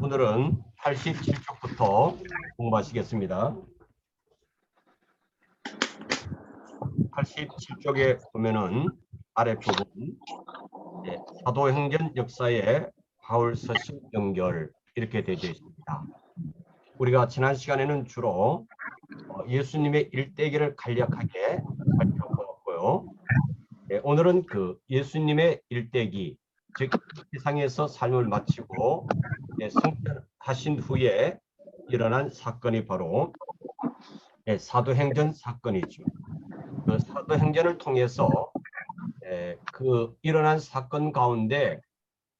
오늘은 87쪽부터 공부하시겠습니다. 87쪽에 보면은 아래 부분 사도행전 역사의 바울 서신 연결 이렇게 되어 있습니다. 우리가 지난 시간에는 주로 예수님의 일대기를 간략하게 살펴보았고요. 오늘은 그 예수님의 일대기, 즉 세상에서 삶을 마치고 승천하신 후에 일어난 사건이 바로 사도행전 사건이죠. 그 사도행전을 통해서 그 일어난 사건 가운데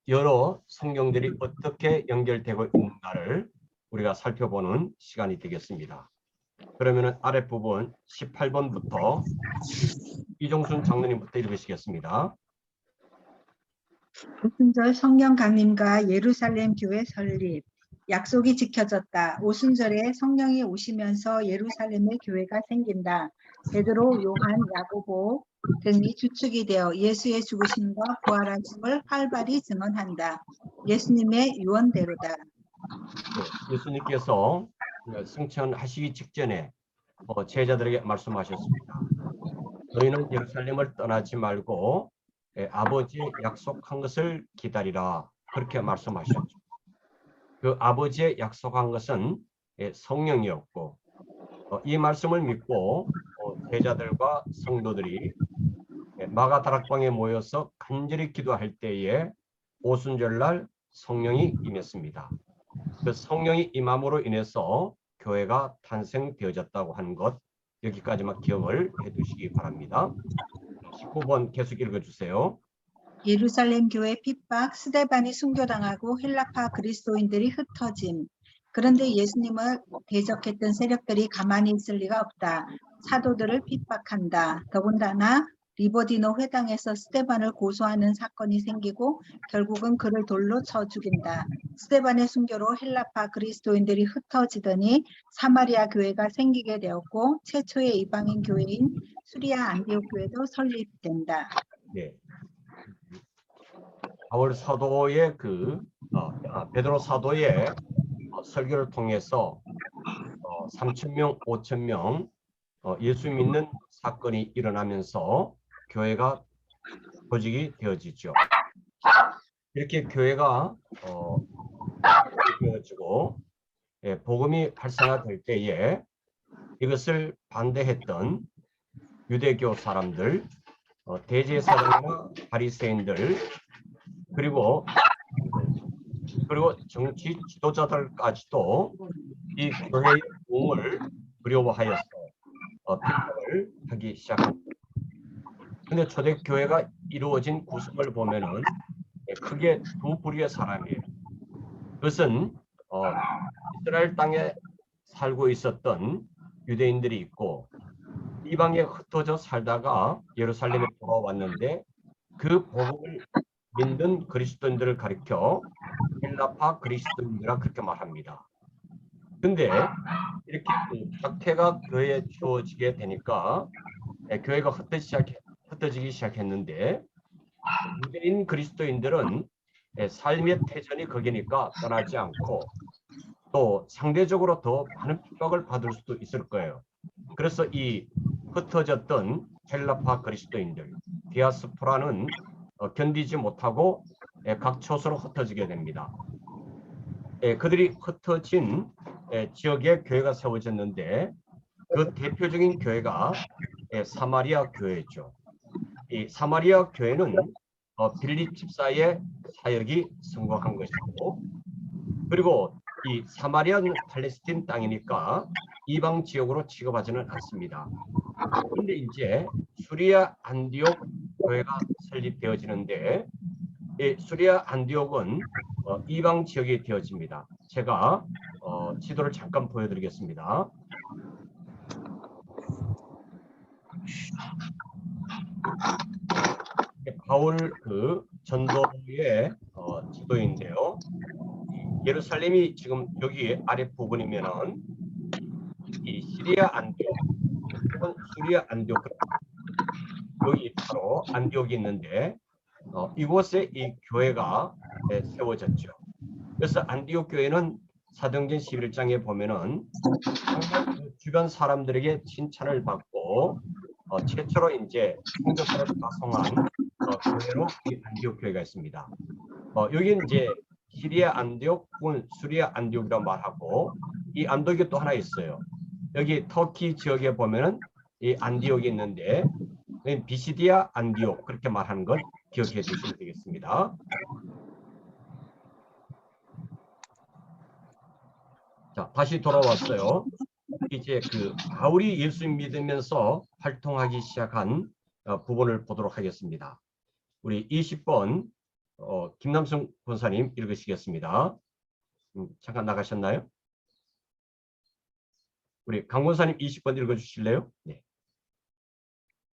여러 성경들이 어떻게 연결되고 있는가를 우리가 살펴보는 시간이 되겠습니다. 그러면 아랫부분 18번부터 이종순 장로님부터 읽으시겠습니다. 오순절 성령 강림과 예루살렘 교회 설립. 약속이 지켜졌다. 오순절에 성령이 오시면서 예루살렘의 교회가 생긴다. 베드로, 요한, 야고보 등이 주축이 되어 예수의 죽으심과 부활하심을 활발히 증언한다. 예수님의 유언대로다. 예수님께서 승천하시기 직전에 제자들에게 말씀하셨습니다. 너희는 예루살렘을 떠나지 말고 아버지의 약속한 것을 기다리라. 그렇게 말씀하셨죠. 그 아버지의 약속한 것은 성령이었고 이 말씀을 믿고 제자들과 성도들이 마가다락방에 모여서 간절히 기도할 때에 오순절날 성령이 임했습니다. 그 성령이 임함으로 인해서 교회가 탄생되어졌다고 하는 것, 여기까지만 기억을 해두시기 바랍니다. 19번 계속 읽어주세요. 예루살렘 교회 핍박, 스데반이 순교당하고 헬라파 그리스도인들이 흩어짐. 그런데 예수님을 대적했던 세력들이 가만히 있을 리가 없다. 사도들을 핍박한다. 더군다나 리버디노 회당에서 스데반을 고소하는 사건이 생기고 결국은 그를 돌로 쳐 죽인다. 스데반의 순교로 헬라파 그리스도인들이 흩어지더니 사마리아 교회가 생기게 되었고 최초의 이방인 교회인 수리아 안디옥 교회도 설립된다. 네. 바울 사도의 베드로 사도의 설교를 통해서 3,000명, 5,000명 예수 믿는 사건이 일어나면서 교회가 조직이 되어지죠. 이렇게 교회가 되어지고 복음이 활성화될 때에 이것을 반대했던 유대교 사람들, 대제사장이나 바리새인들 그리고 정치 지도자들까지도 이 교회의 부흥을 두려워하여서 핍박을 하기 시작합니다. 근데 초대교회가 이루어진 구성을 보면은 크게 두 부류의 사람이에요. 그것은 이스라엘 땅에 살고 있었던 유대인들이 있고 이방에 흩어져 살다가 예루살렘에 돌아왔는데 그 복음을 믿는 그리스도인들을 가리켜 헬라파 그리스도인이라 그렇게 말합니다. 근데 이렇게 학태가 교회에 주어지게 되니까 교회가 흩어지기 시작했는데 유대인 그리스도인들은 삶의 태전이 거기니까 떠나지 않고 또 상대적으로 더 많은 핍박을 받을 수도 있을 거예요. 그래서 이 흩어졌던 헬라파 그리스도인들 디아스포라는 견디지 못하고 각 처소로 흩어지게 됩니다. 그들이 흩어진 지역에 교회가 세워졌는데 그 대표적인 교회가 사마리아 교회죠. 이 사마리아 교회는 빌립 집사의 사역이 성공한 것이고 그리고 이 사마리아는 팔레스틴 땅이니까 이방 지역으로 취급하지는 않습니다. 그런데 이제 수리아 안디옥 교회가 설립되어지는데 이 수리아 안디옥은 이방 지역이 되어집니다. 제가 지도를 잠깐 보여드리겠습니다. 바울 전도의 지도인데요. 예루살렘이 지금 여기 아래 부분이면은 이 시리아 안디옥 혹은 수리아 안디옥 여기 바로 안디옥이 있는데 이곳에 이 교회가 세워졌죠. 그래서 안디옥 교회는 사도행전 11장에 보면은 그 주변 사람들에게 칭찬을 받고 최초로 이제 선교사를 파송한 교회로 이 안디옥 교회가 있습니다. 여기는 이제 시리아 안디옥 혹은 수리아 안디옥이라고 말하고 이 안디옥이 또 하나 있어요. 여기 터키 지역에 보면은 이 안디옥이 있는데 비시디아 안디옥 그렇게 말하는 건 기억해 두시면 되겠습니다. 자, 다시 돌아왔어요. 이제 그 바울이 예수 믿으면서 활동하기 시작한 부분을 보도록 하겠습니다. 우리 20번 김남성 권사님 읽으시겠습니다. 잠깐 나가셨나요? 우리 강 권사님 20번 읽어주실래요? 네.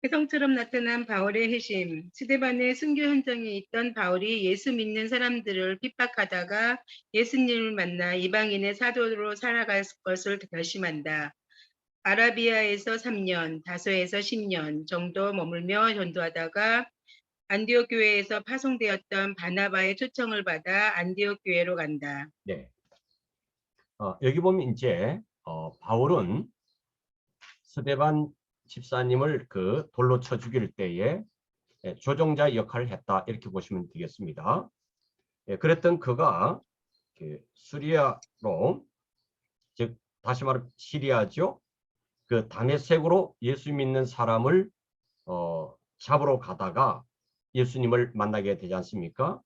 혜성처럼 나타난 바울의 회심. 스데반의 순교 현장에 있던 바울이 예수 믿는 사람들을 핍박하다가 예수님을 만나 이방인의 사도로 살아갈 것을 결심한다. 아라비아에서 3년, 다소에서 10년 정도 머물며 전도하다가 안디옥 교회에서 파송되었던 바나바의 초청을 받아 안디옥 교회로 간다. 네. 여기 보면 이제 바울은 스데반 집사님을 그 돌로 쳐 죽일 때에 조종자 역할을 했다 이렇게 보시면 되겠습니다. 그랬던 그가 수리아로 즉 다시 말하면 시리아죠. 그 다메섹으로 예수 믿는 사람을 잡으러 가다가 예수님을 만나게 되지 않습니까?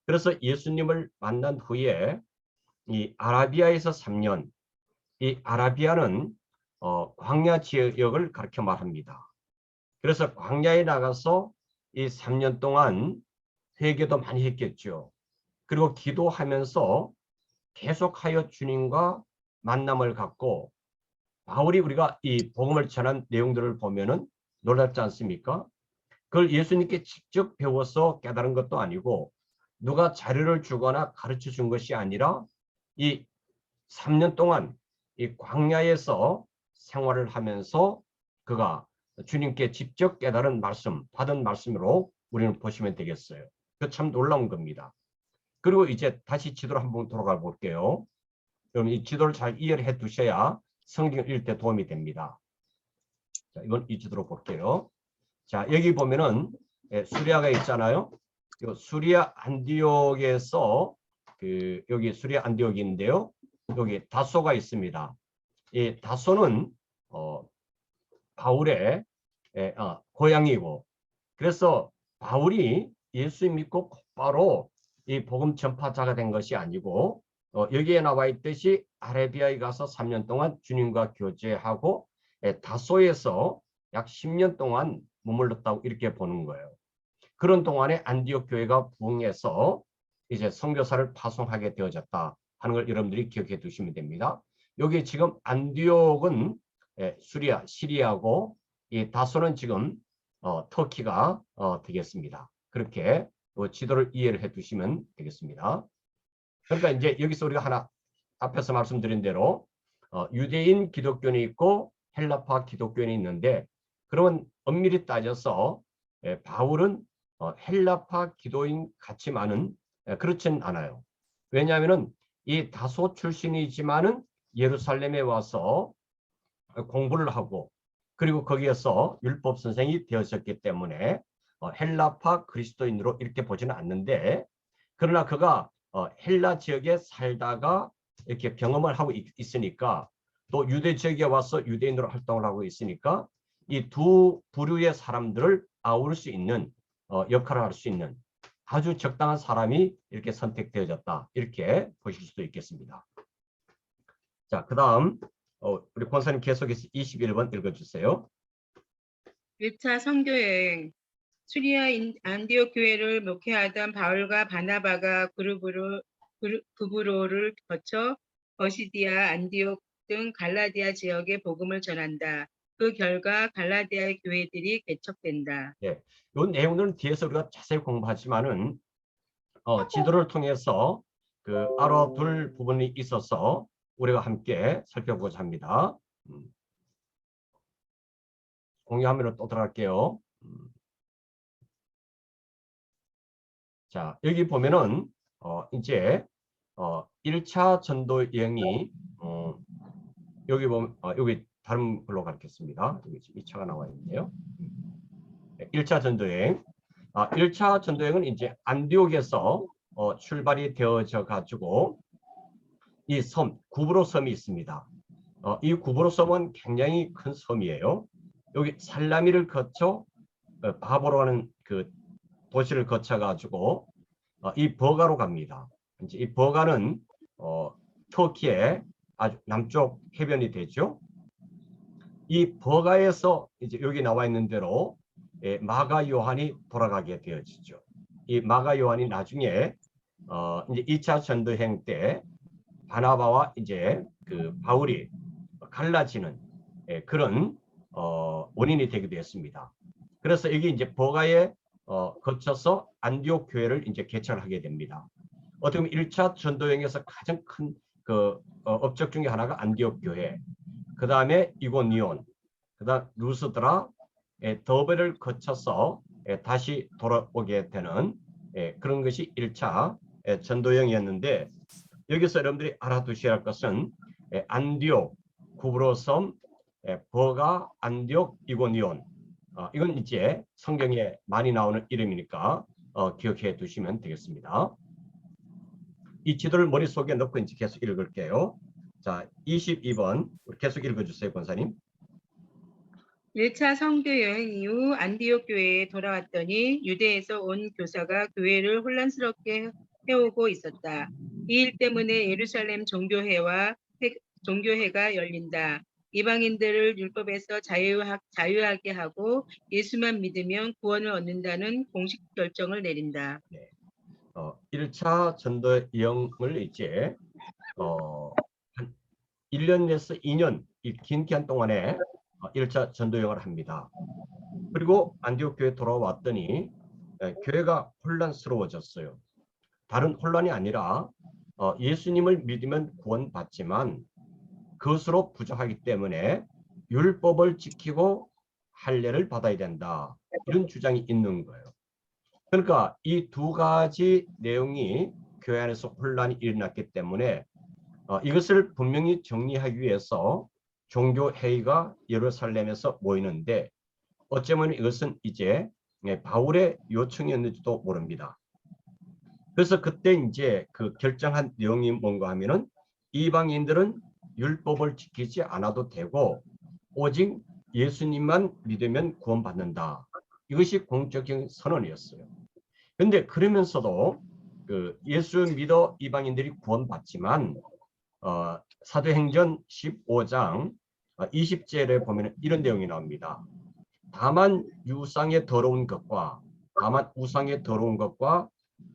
그래서 예수님을 만난 후에 이 아라비아에서 3년, 이 아라비아는 광야 지역을 가르쳐 말합니다. 그래서 광야에 나가서 이 3년 동안 회개도 많이 했겠죠. 그리고 기도하면서 계속하여 주님과 만남을 갖고 바울이 우리가 이 복음을 전한 내용들을 보면은 놀랍지 않습니까? 그걸 예수님께 직접 배워서 깨달은 것도 아니고 누가 자료를 주거나 가르쳐 준 것이 아니라 이 3년 동안 이 광야에서 생활을 하면서 그가 주님께 직접 깨달은 말씀, 받은 말씀으로 우리는 보시면 되겠어요. 그 참 놀라운 겁니다. 그리고 이제 다시 지도로 한번 돌아가 볼게요. 그럼 이 지도를 잘 이해해 두셔야 성경을 읽을 때 도움이 됩니다. 자, 이건 이 지도로 볼게요. 자, 여기 보면은 수리아가 있잖아요. 수리아 안디옥에서 여기 수리아 안디옥인데요. 여기 다소가 있습니다. 이 다소는 바울의 고향이고, 그래서 바울이 예수 믿고 곧바로 이 복음 전파자가 된 것이 아니고 여기에 나와 있듯이 아라비아에 가서 3년 동안 주님과 교제하고 다소에서 약 10년 동안 머물렀다고 이렇게 보는 거예요. 그런 동안에 안디옥 교회가 부흥해서 이제 선교사를 파송하게 되어졌다 하는 걸 여러분들이 기억해 두시면 됩니다. 여기 지금 안디옥은 수리아, 시리아고 이 다소는 지금 터키가 되겠습니다. 그렇게 지도를 이해를 해 두시면 되겠습니다. 그러니까 이제 여기서 우리가 하나 앞에서 말씀드린 대로 유대인 기독교인이 있고 헬라파 기독교인이 있는데 그러면 엄밀히 따져서 바울은 헬라파 기도인 같지만은 그렇진 않아요. 왜냐하면은 이 다소 출신이지만은 예루살렘에 와서 공부를 하고 그리고 거기에서 율법 선생이 되었었기 때문에 헬라파 그리스도인으로 이렇게 보지는 않는데 그러나 그가 헬라 지역에 살다가 이렇게 경험을 하고 있으니까 또 유대 지역에 와서 유대인으로 활동을 하고 있으니까 이 두 부류의 사람들을 아우를 수 있는 역할을 할 수 있는 아주 적당한 사람이 이렇게 선택되어졌다 이렇게 보실 수도 있겠습니다. 자, 그 다음 우리 권사님 계속해서 21번 읽어주세요. 1차 선교여행. 수리아 안디옥 교회를 목회하던 바울과 바나바가 구브로를 거쳐 버시디아, 안디옥 등 갈라디아 지역에 복음을 전한다. 그 결과 갈라디아의 교회들이 개척된다. 예, 이 내용들은 뒤에서 우리가 자세히 공부하지만은 지도를 통해서 그 알아둘 부분이 있어서 우리가 함께 살펴보고자 합니다. 공유 화면으로 또 들어갈게요. 자, 여기 보면은 이제 1차 전도 여행이 여기 보면 여기 다른 걸로 가르쳤습니다. 여기 2차가 나와 있네요. 1차 전도 여행. 1차 전도 여행은 이제 안디옥에서 출발이 되어져 가지고 이 섬 구브로 섬이 있습니다. 이 구브로 섬은 굉장히 큰 섬이에요. 여기 살라미를 거쳐 바보로 하는 그 도시를 거쳐 가지고 이 버가로 갑니다. 이제 이 버가는 터키의 아주 남쪽 해변이 되죠. 이 버가에서 이제 여기 나와 있는 대로 마가 요한이 돌아가게 되어지죠. 이 마가 요한이 나중에 이제 2차 전도행 때 바나바와 이제 그 바울이 갈라지는 그런 원인이 되기도 했습니다. 그래서 여기 이제 버가에 거쳐서 안디옥 교회를 이제 개척을 하게 됩니다. 어떻게 보면 1차 전도여행에서 가장 큰 그 업적 중에 하나가 안디옥 교회, 그 다음에 이고니온, 그 다음 루스드라, 더베를 거쳐서 다시 돌아오게 되는 그런 것이 1차 전도여행이었는데, 여기서 여러분들이 알아두셔야 할 것은 안디옥, 구브로섬, 버가, 안디옥, 이고니온, 이건 이제 성경에 많이 나오는 이름이니까 기억해 두시면 되겠습니다. 이 지도를 머릿속에 넣고 이제 계속 읽을게요. 자, 22번 계속 읽어주세요, 권사님. 1차 성교 여행 이후 안디옥 교회에 돌아왔더니 유대에서 온 교사가 교회를 혼란스럽게 해오고 있었다. 이 일 때문에 예루살렘 종교회가 열린다. 이방인들을 율법에서 자유하게 하고 예수만 믿으면 구원을 얻는다는 공식 결정을 내린다. 1차 전도 여행을 이제 한 1년에서 2년 이 긴 기간 동안에 1차 전도 여행을 합니다. 그리고 안디옥 교회에 돌아왔더니 교회가 혼란스러워졌어요. 다른 혼란이 아니라 예수님을 믿으면 구원받지만 그것으로 부족하기 때문에 율법을 지키고 할례를 받아야 된다. 이런 주장이 있는 거예요. 그러니까 이 두 가지 내용이 교회 안에서 혼란이 일어났기 때문에 이것을 분명히 정리하기 위해서 종교회의가 예루살렘에서 모이는데, 어쩌면 이것은 이제 바울의 요청이었는지도 모릅니다. 그래서 그때 이제 그 결정한 내용이 뭔가 하면은 이방인들은 율법을 지키지 않아도 되고 오직 예수님만 믿으면 구원받는다. 이것이 공적인 선언이었어요. 그런데 그러면서도 그 예수 믿어 이방인들이 구원받지만 사도행전 15장 20절에 보면 이런 내용이 나옵니다. 다만 우상의 더러운 것과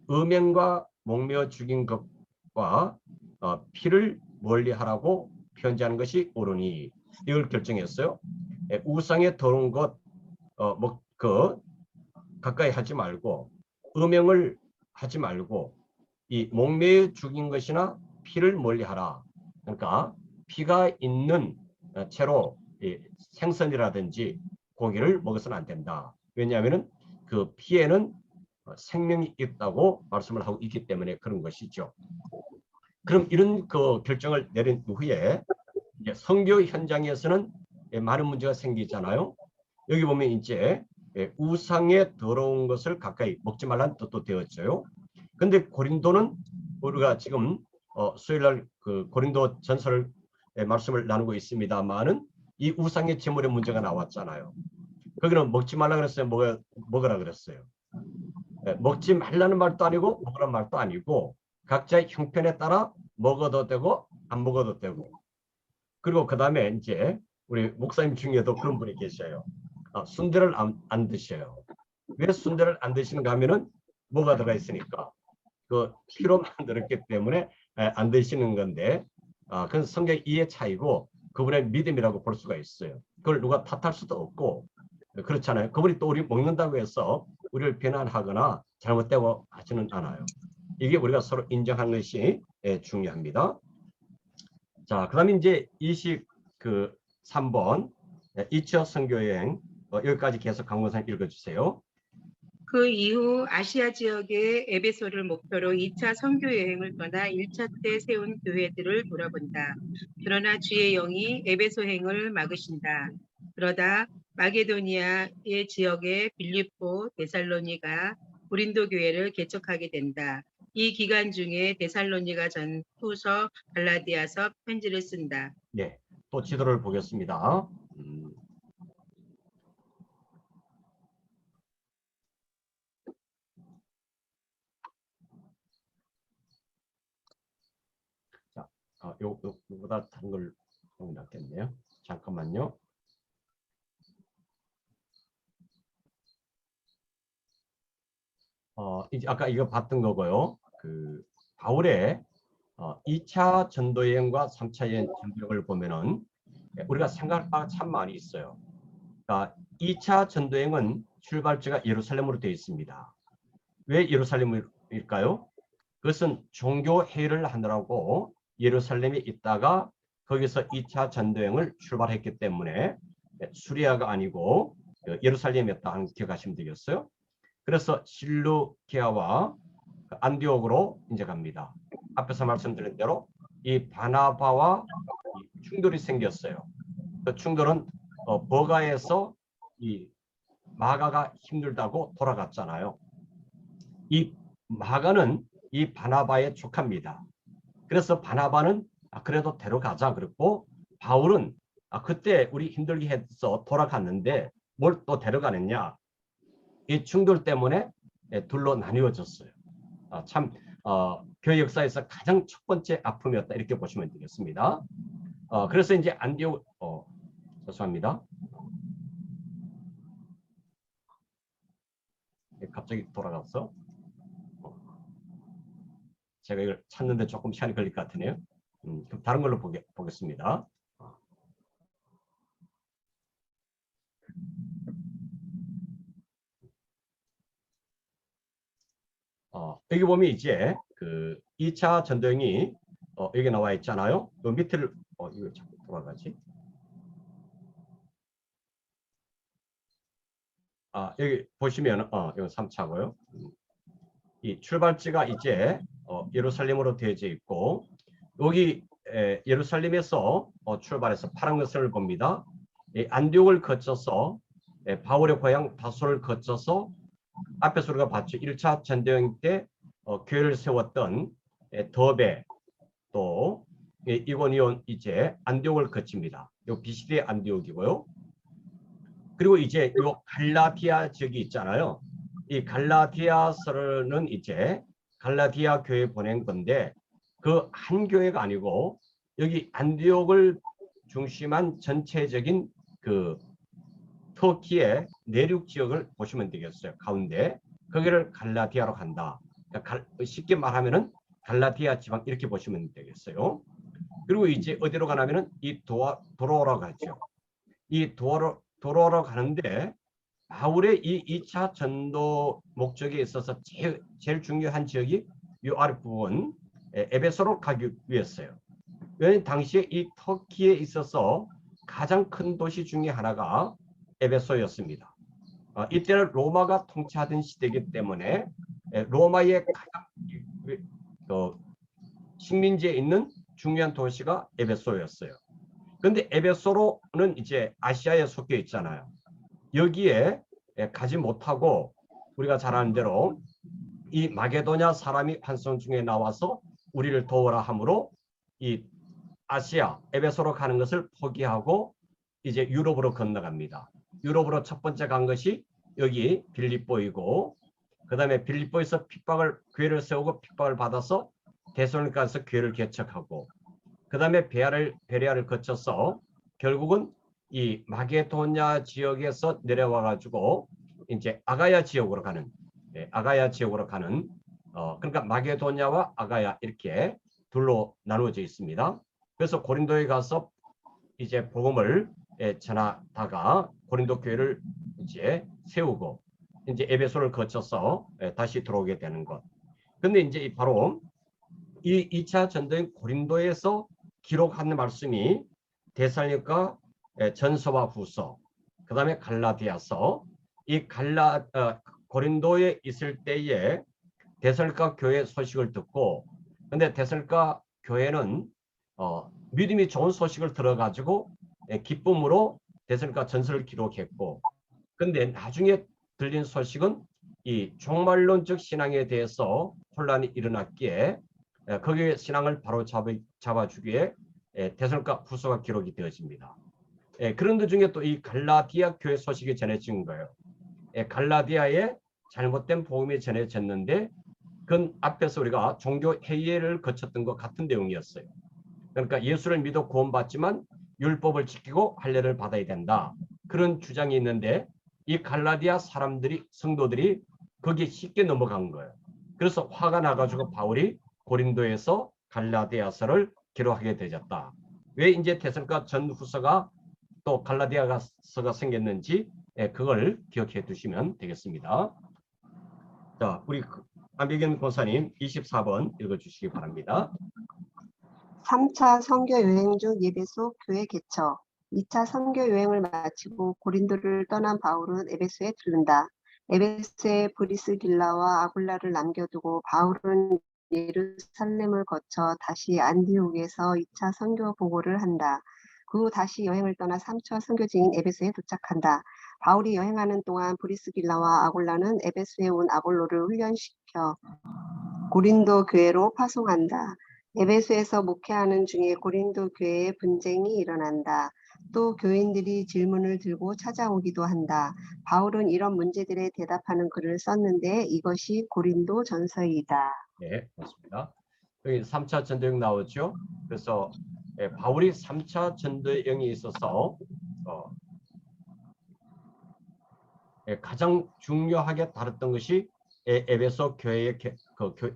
음행과 목매어 죽인 것과 피를 멀리하라고 편지하는 것이 옳으니, 이걸 결정했어요. 우상의 더러운 것 가까이 하지 말고, 음행을 하지 말고, 이 목매어 죽인 것이나 피를 멀리하라. 그러니까 피가 있는 채로 생선이라든지 고기를 먹어서는 안 된다. 왜냐하면 그 피에는 생명이 있다고 말씀을 하고 있기 때문에 그런 것이죠. 그럼 이런 그 결정을 내린 후에 이제 선교 현장에서는 많은 문제가 생기잖아요. 여기 보면 이제 우상의 더러운 것을 가까이 먹지 말라는 뜻도 되었죠. 근데 고린도는 우리가 지금 수요일날 그 고린도 전설을 말씀을 나누고 있습니다만은 이 우상의 제물의 문제가 나왔잖아요. 거기는 먹지 말라 그랬어요, 먹으라 그랬어요. 먹지 말라는 말도 아니고 먹으라는 말도 아니고 각자의 형편에 따라 먹어도 되고 안 먹어도 되고. 그리고 그 다음에 이제 우리 목사님 중에도 그런 분이 계셔요. 순대를 안 드셔요. 왜 순대를 안 드시는가 하면은 뭐가 들어가 있으니까 그 피로 만들었기 때문에 안 드시는 건데, 그건 성경 이해 차이고 그분의 믿음이라고 볼 수가 있어요. 그걸 누가 탓할 수도 없고 그렇잖아요. 그분이 또 우리 먹는다고 해서 우리를 비난하거나 잘못되고 하지는 않아요. 이게 우리가 서로 인정하는 것이 중요합니다. 자, 그다음에 이제 23번 2차 선교여행 여기까지 계속 강권사님 읽어주세요. 그 이후 아시아 지역의 에베소를 목표로 2차 선교 여행을 떠나 1차 때 세운 교회들을 돌아본다. 그러나 주의 영이 에베소행을 막으신다. 그러다 마게도니아의 지역의 빌립보, 데살로니가 고린도 교회를 개척하게 된다. 이 기간 중에 데살로니가 전후서, 갈라디아서 편지를 쓴다. 네, 또 지도를 보겠습니다. 자, 요거보다 다른 걸 보면 낫겠네요. 잠깐만요. 이제 아까 이거 봤던 거고요. 그 바울의 2차 전도 여행과 3차 전도 여행을 보면은 우리가 생각할 바가 참 많이 있어요. 그러니까 2차 전도 여행은 출발지가 예루살렘으로 되어 있습니다. 왜 예루살렘일까요? 그것은 종교 회의를 하느라고 예루살렘에 있다가 거기서 2차 전도 여행을 출발했기 때문에 수리아가 아니고 예루살렘이었다 하는 기억하시면 되겠어요. 그래서 실루키아와 안디옥으로 이제 갑니다. 앞에서 말씀드린 대로 이 바나바와 충돌이 생겼어요. 그 충돌은 버가에서 이 마가가 힘들다고 돌아갔잖아요. 이 마가는 이 바나바의 조카입니다. 그래서 바나바는 그래도 데려가자 그랬고, 바울은 그때 우리 힘들게 해서 돌아갔는데 뭘 또 데려가느냐, 이 충돌 때문에 둘로 나뉘어졌어요. 참 교회 역사에서 가장 첫 번째 아픔이었다 이렇게 보시면 되겠습니다. 그래서 이제 안디옥 죄송합니다. 갑자기 돌아갔어. 제가 이걸 찾는데 조금 시간이 걸릴 것 같으네요. 그럼 다른 걸로 보겠습니다. 여기 보면 이제 그 2차 전도행이 여기 나와 있잖아요. 그 밑을 이거 자꾸 돌아가지. 여기 보시면 이거 3차고요. 이 출발지가 이제 예루살렘으로 되어져 있고, 여기 예루살렘에서 출발해서 파란 것을 봅니다. 안디옥을 거쳐서 바울의 고향 다소를 거쳐서 앞에서 우리가 봤죠. 1차 전도행 때 교회를 세웠던 더베, 또 이고니온, 이제 안디옥을 거칩니다. 이 비시드의 안디옥이고요. 그리고 이제 이 갈라디아 지역이 있잖아요. 이 갈라디아서는 이제 갈라디아 교회 보낸 건데, 그 한 교회가 아니고 여기 안디옥을 중심한 전체적인 그 터키의 내륙 지역을 보시면 되겠어요. 가운데 거기를 갈라디아로 간다. 그러니까 쉽게 말하면은 갈라디아 지방 이렇게 보시면 되겠어요. 그리고 이제 어디로 가냐면은 이 도로로 가죠. 이 도로로 가는데 바울의 이 2차 전도 목적에 있어서 제일 중요한 지역이 이 아랫부분 에베소로 가기 위해서요. 왜냐하면 당시에 이 터키에 있어서 가장 큰 도시 중에 하나가 에베소였습니다. 이때는 로마가 통치하던 시대이기 때문에 로마의 가장 식민지에 있는 중요한 도시가 에베소였어요. 그런데 에베소로는 이제 아시아에 속해 있잖아요. 여기에 가지 못하고 우리가 잘 아는 대로 이 마게도냐 사람이 환선 중에 나와서 우리를 도우라 하므로 이 아시아 에베소로 가는 것을 포기하고 이제 유럽으로 건너갑니다. 유럽으로 첫 번째 간 것이 여기 빌립보이고, 그 다음에 빌립보에서 교회를 세우고 핍박을 받아서 데살로니가에서 교회를 개척하고, 그 다음에 베레아를 거쳐서 결국은 이 마게도냐 지역에서 내려와 가지고 이제 아가야 지역으로 가는 그러니까 마게도냐와 아가야 이렇게 둘로 나누어져 있습니다. 그래서 고린도에 가서 이제 복음을 전하다가 고린도 교회를 이제 세우고 이제 에베소를 거쳐서 다시 들어오게 되는 것. 근데 이제 바로 이 2차 전도인 고린도에서 기록하는 말씀이 데살로니가 전서와 후서, 그 다음에 갈라디아서, 이 고린도에 있을 때에 데살로니가 교회 소식을 듣고, 근데 데살로니가 교회는 믿음이 좋은 소식을 들어가지고 기쁨으로 데살로니가 전서를 기록했고, 근데 나중에 들린 소식은 이 종말론적 신앙에 대해서 혼란이 일어났기에 거기에 신앙을 바로 잡아주기에 데살로니가 후서가 기록이 되어집니다. 그런 데 중에 또 이 갈라디아 교회 소식이 전해진 거예요. 갈라디아에 잘못된 복음이 전해졌는데 그 앞에서 우리가 종교 회의를 거쳤던 것 같은 내용이었어요. 그러니까 예수를 믿어 구원받지만 율법을 지키고 할례를 받아야 된다. 그런 주장이 있는데 이 갈라디아 사람들이, 성도들이 거기에 쉽게 넘어간 거예요. 그래서 화가 나가지고 바울이 고린도에서 갈라디아서를 기록하게 되었다. 왜 이제 데살로니가 전후서가 또 갈라디아서가 생겼는지 그걸 기억해 두시면 되겠습니다. 자, 우리 안배경 권사님 24번 읽어주시기 바랍니다. 3차 선교 여행 중 에베소 교회 개척. 2차 선교 여행을 마치고 고린도를 떠난 바울은 에베소에 들른다. 에베소에 브리스길라와 아굴라를 남겨두고 바울은 예루살렘을 거쳐 다시 안디옥에서 2차 선교 보고를 한다. 그 후 다시 여행을 떠나 3차 선교지인 에베소에 도착한다. 바울이 여행하는 동안 브리스길라와 아굴라는 에베소에 온 아볼로를 훈련시켜 고린도 교회로 파송한다. 에베소에서 목회하는 중에 고린도 교회에 분쟁이 일어난다. 또 교인들이 질문을 들고 찾아오기도 한다. 바울은 이런 문제들에 대답하는 글을 썼는데 이것이 고린도 전서이다. 네, 맞습니다. 여기 3차 전도여행 나오죠. 그래서 바울이 3차 전도여행에 있어서 가장 중요하게 다뤘던 것이 에베소 교회의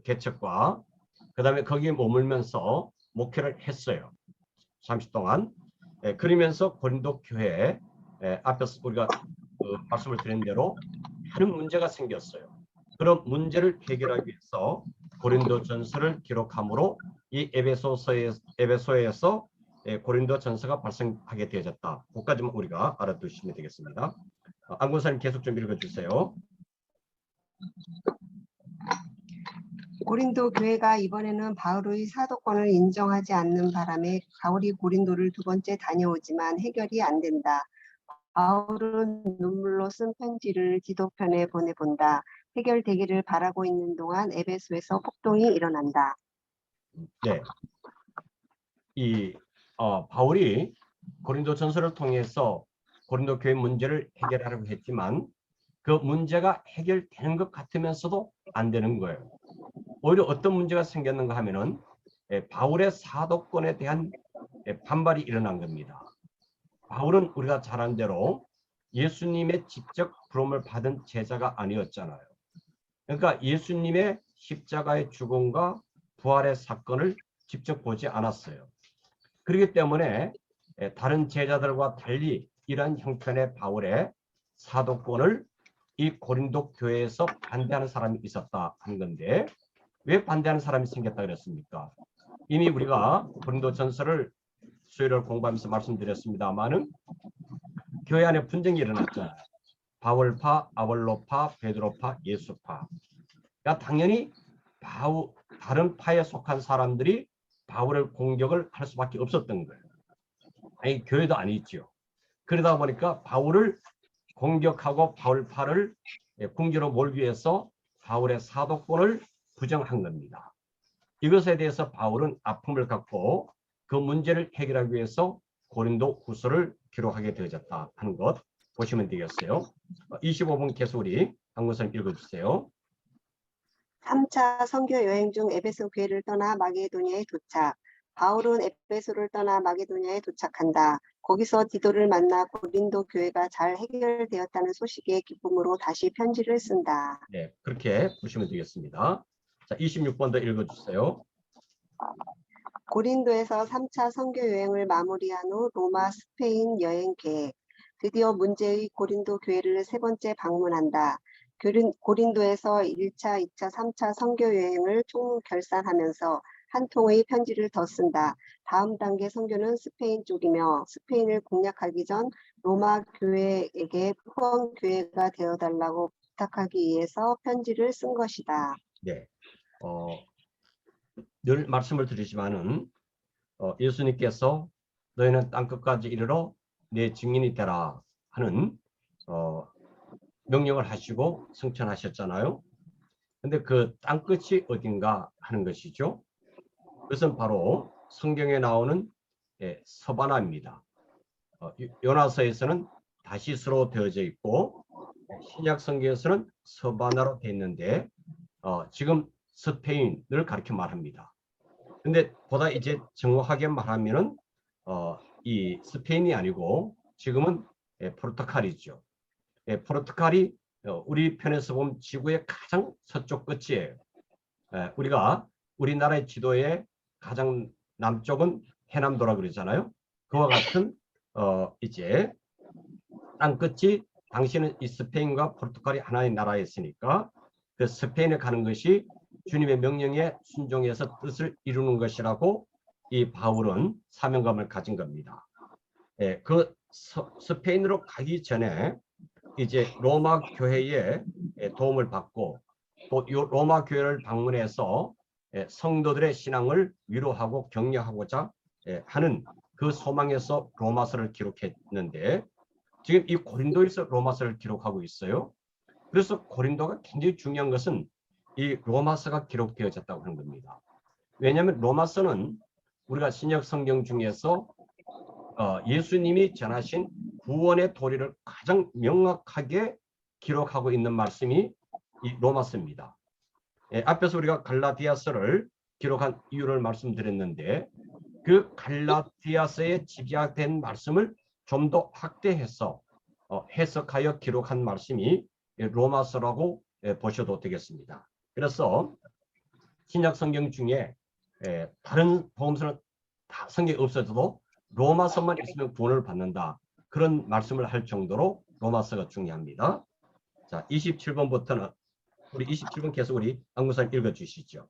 개척과 그 다음에 거기에 머물면서 목회를 했어요. 30 동안. 그러면서 고린도 교회 앞에서 우리가 말씀을 드린 대로 많은 문제가 생겼어요. 그런 문제를 해결하기 위해서 고린도 전서를 기록함으로 이 에베소에서 고린도 전서가 발생하게 되어졌다. 그것까지만 우리가 알아두시면 되겠습니다. 안 권사님 계속 좀 읽어주세요. 고린도 교회가 이번에는 바울의 사도권을 인정하지 않는 바람에 바울이 고린도를 두 번째 다녀오지만 해결이 안 된다. 바울은 눈물로 쓴 편지를 기도편에 보내본다. 해결되기를 바라고 있는 동안 에베소에서 폭동이 일어난다. 네, 이 바울이 고린도 전서를 통해서 고린도 교회 문제를 해결하려고 했지만 그 문제가 해결되는 것 같으면서도 안 되는 거예요. 오히려 어떤 문제가 생겼는가 하면은 바울의 사도권에 대한 반발이 일어난 겁니다. 바울은 우리가 잘 아는 대로 예수님의 직접 부름을 받은 제자가 아니었잖아요. 그러니까 예수님의 십자가의 죽음과 부활의 사건을 직접 보지 않았어요. 그렇기 때문에 다른 제자들과 달리 이러한 형편의 바울의 사도권을 이 고린도 교회에서 반대하는 사람이 있었다 하는 건데 왜 반대하는 사람이 생겼다 그랬습니까? 이미 우리가 고린도 전서를 수요일 공부하면서 말씀드렸습니다만은 교회 안에 분쟁이 일어났잖아요. 바울파, 아볼로파, 베드로파, 예수파. 그러니까 당연히 다른 파에 속한 사람들이 바울을 공격을 할 수밖에 없었던 거예요. 아니 교회도 아니죠. 그러다 보니까 바울을 공격하고 바울파를 궁지로 몰기 위해서 바울의 사도권을 부정한 겁니다. 이것에 대해서 바울은 아픔을 갖고 그 문제를 해결하기 위해서 고린도 후서를 기록하게 되어졌다 하는 것 보시면 되겠어요. 25분 계속 우리 한 권사님 읽어주세요. 3차 선교 여행 중 에베소 교회를 떠나 마게도냐에 도착. 바울은 에베소를 떠나 마게도냐에 도착한다. 거기서 디도를 만나 고린도 교회가 잘 해결되었다는 소식에 기쁨으로 다시 편지를 쓴다. 네, 그렇게 보시면 되겠습니다. 자, 26번도 읽어주세요. 고린도에서 3차 선교 여행을 마무리한 후 로마, 스페인 여행 계획. 드디어 문제의 고린도 교회를 세 번째 방문한다. 고린도에서 1차, 2차, 3차 선교 여행을 총결산하면서 한 통의 편지를 더 쓴다. 다음 단계 선교는 스페인 쪽이며 스페인을 공략하기 전 로마 교회에게 후원 교회가 되어달라고 부탁하기 위해서 편지를 쓴 것이다. 네. 늘 말씀을 드리지만은 예수님께서 너희는 땅끝까지 이르러 내 증인이 되라 하는 명령을 하시고 승천하셨잖아요. 근데 그 땅끝이 어딘가 하는 것이죠. 그것은 바로 성경에 나오는 서바나입니다. 요나서에서는 다시스로 되어져 있고 신약 성경에서는 서바나로 되어 있는데 지금 스페인을 가리켜 말합니다. 근데 보다 이제 정확하게 말하면은 이 스페인이 아니고 지금은 포르투갈이죠. 포르투갈이 우리 편에서 보면 지구의 가장 서쪽 끝이에요. 우리가 우리나라의 지도의 가장 남쪽은 해남도라 그러잖아요. 그와 같은 이제 땅 끝이 당시는 이 스페인과 포르투갈이 하나의 나라였으니까 그 스페인에 가는 것이 주님의 명령에 순종해서 뜻을 이루는 것이라고 이 바울은 사명감을 가진 겁니다. 그 스페인으로 가기 전에 이제 로마 교회의 도움을 받고 또 로마 교회를 방문해서 성도들의 신앙을 위로하고 격려하고자 하는 그 소망에서 로마서를 기록했는데 지금 이 고린도에서 로마서를 기록하고 있어요. 그래서 고린도가 굉장히 중요한 것은 이 로마서가 기록되어졌다고 하는 겁니다. 왜냐하면 로마서는 우리가 신약 성경 중에서 예수님이 전하신 구원의 도리를 가장 명확하게 기록하고 있는 말씀이 이 로마서입니다. 앞에서 우리가 갈라디아서를 기록한 이유를 말씀드렸는데 그 갈라디아서에 집약된 말씀을 좀 더 확대해서 해석하여 기록한 말씀이 로마서라고 보셔도 되겠습니다. 그래서 신약 성경 중에 다른 복음서는 다 성경이 없어져도 로마서만 있으면 구원을 받는다. 그런 말씀을 할 정도로 로마서가 중요합니다. 자, 27번부터는 우리 27번 계속 우리 안구사님 읽어주시죠.